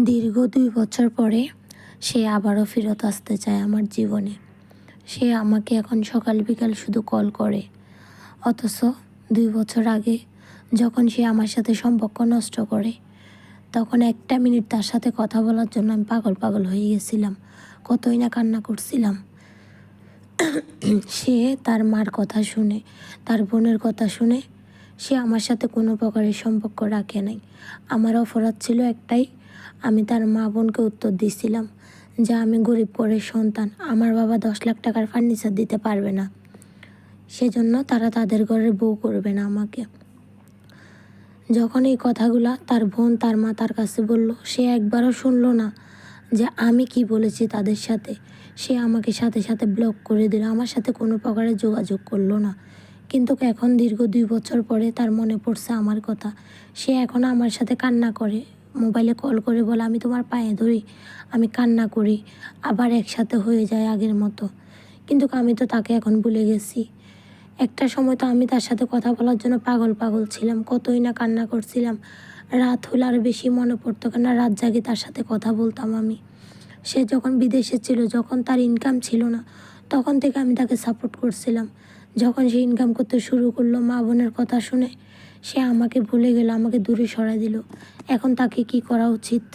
দীর্ঘ ২ বছর পরে সে আবারও ফেরত আসতে চায় আমার জীবনে। সে আমাকে এখন সকাল বিকাল শুধু কল করে। অথচ ২ বছর আগে যখন সে আমার সাথে সম্পর্ক নষ্ট করে, তখন একটা মিনিট তার সাথে কথা বলার জন্য আমি পাগল পাগল হয়ে গেছিলাম। কতই না কান্না করছিলাম। সে তার মার কথা শুনে, তার বোনের কথা শুনে সে আমার সাথে কোনো প্রকারের সম্পর্ক রাখে নাই। আমার অপরাধ ছিল একটাই, আমি তার মা বোনকে উত্তর দিছিলাম যে আমি গরিব ঘরের সন্তান, আমার বাবা 10 লাখ টাকার ফার্নিচার দিতে পারবে না, সেজন্য তারা তাদের ঘরের বউ করবে না আমাকে। যখন এই কথাগুলা তার বোন তার মা তার কাছে বলল, সে একবারও শুনলো না যে আমি কি বলেছি তাদের সাথে। সে আমাকে সাথে সাথে ব্লক করে দিল, আমার সাথে কোনো প্রকারের যোগাযোগ করলো না। কিন্তু এখন দীর্ঘ 2 বছর পরে তার মনে পড়ছে আমার কথা। সে এখন আমার সাথে কান্না করে, মোবাইলে কল করে বলে আমি তোমার পায়ে ধরি, আমি কান্না করি, আবার একসাথে হয়ে যায় আগের মতো। কিন্তু আমি তো তাকে এখন ভুলে গেছি। একটা সময় তো আমি তার সাথে কথা বলার জন্য পাগল পাগল ছিলাম, কতই না কান্না করছিলাম। রাত হলে আরও বেশি মনে পড়তো, কেন রাত জাগি তার সাথে কথা বলতাম আমি। সে যখন বিদেশে ছিল, যখন তার ইনকাম ছিল না, তখন থেকে আমি তাকে সাপোর্ট করছিলাম। যখন সে ইনকাম করতে শুরু করলো, মা বোনের কথা শুনে সে আমাকে ভুলে গেল, আমাকে দূরে সরাই দিল। এখন তাকে কি করা উচিত?